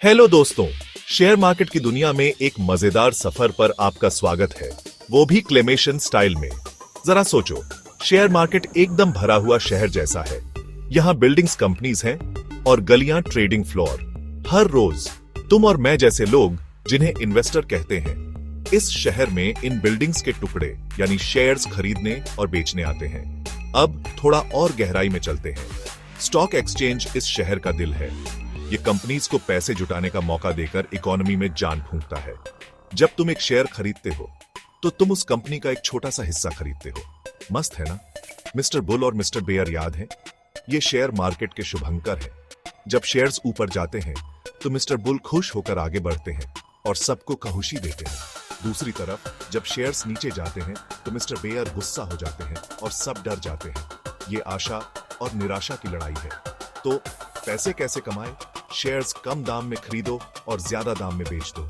Hello दोस्तों, share market की दुनिया में एक मजेदार सफर पर आपका स्वागत है, वो भी क्लेमेशन स्टाइल में। जरा सोचो, शेयर मार्केट एकदम भरा हुआ शहर जैसा है। यहाँ बिल्डिंग्स कंपनीज हैं और गलियां ट्रेडिंग फ्लोर। हर रोज तुम और मैं जैसे लोग, जिन्हें इन्वेस्टर कहते हैं, इस शहर में इन बिल्डिंग्स के टुकड़े यानी शेयर्स खरीदने और बेचने आते हैं। अब थोड़ा और गहराई में चलते हैं। स्टॉक एक्सचेंज इस शहर का दिल है। ये कंपनीज को पैसे जुटाने का मौका देकर इकोनॉमी में जान फूंकता है। जब तुम एक शेयर खरीदते हो तो तुम उस कंपनी का एक छोटा सा हिस्सा खरीदते हो। मस्त है ना? मिस्टर बुल और मिस्टर बेयर याद है? ये शेयर मार्केट के शुभंकर हैं। जब शेयर्स ऊपर जाते हैं तो मिस्टर बुल खुश होकर आगे बढ़ते हैं और सबको खुशी देते हैं। दूसरी तरफ जब शेयर्स नीचे जाते हैं तो मिस्टर बेयर गुस्सा हो जाते हैं और सब डर जाते हैं। ये आशा और निराशा की लड़ाई है। तो पैसे कैसे कमाएं? शेयर्स कम दाम में खरीदो और ज्यादा दाम में बेच दो।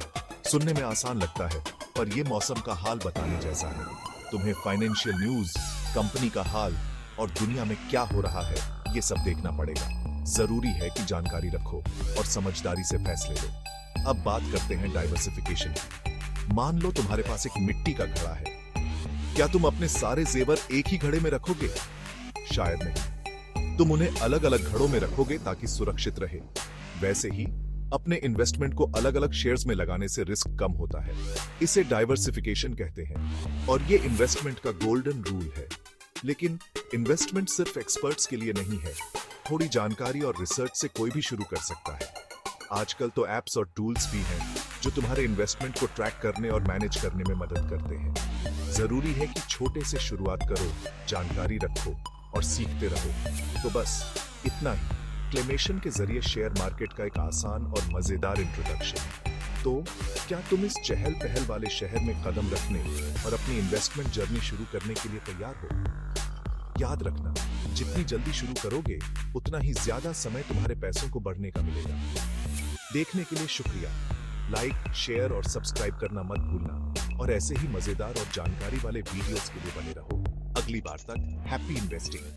सुनने में आसान लगता है, पर यह मौसम का हाल बताने जैसा है। तुम्हें फाइनेंशियल न्यूज, कंपनी का हाल और दुनिया में क्या हो रहा है, ये सब देखना पड़ेगा। जरूरी है कि जानकारी रखो और समझदारी से फैसले लो। अब बात करते हैं डाइवर्सिफिकेशन की। मान लो तुम्हारे पास एक मिट्टी का घड़ा है। क्या तुम अपने सारे जेवर एक ही घड़े में रखोगे? शायद नहीं। तुम उन्हें अलग अलग घड़ों में रखोगे ताकि सुरक्षित रहे। वैसे ही अपने इन्वेस्टमेंट को अलग अलग शेयर्स में लगाने से रिस्क कम होता है। इसे डाइवर्सिफिकेशन कहते हैं और ये इन्वेस्टमेंट का गोल्डन रूल है। लेकिन इन्वेस्टमेंट सिर्फ एक्सपर्ट्स के लिए नहीं है। थोड़ी जानकारी और रिसर्च से कोई भी शुरू कर सकता है। आजकल तो एप्स और टूल्स भी हैं जो तुम्हारे इन्वेस्टमेंट को ट्रैक करने और मैनेज करने में मदद करते हैं। जरूरी है कि छोटे से शुरुआत करो, जानकारी रखो और सीखते रहो। तो बस इतना ही। क्लेमेशन के जरिए शेयर मार्केट का एक आसान और मजेदार इंट्रोडक्शन। तो क्या तुम इस चहल पहल वाले शहर में कदम रखने और अपनी इन्वेस्टमेंट जर्नी शुरू करने के लिए तैयार हो? याद रखना, जितनी जल्दी शुरू करोगे उतना ही ज्यादा समय तुम्हारे पैसों को बढ़ने का मिलेगा। देखने के लिए शुक्रिया। लाइक, शेयर और सब्सक्राइब करना मत भूलना और ऐसे ही मजेदार और जानकारी वाले वीडियोस के लिए बने रहो। अगली बार तक हैप्पी इन्वेस्टिंग।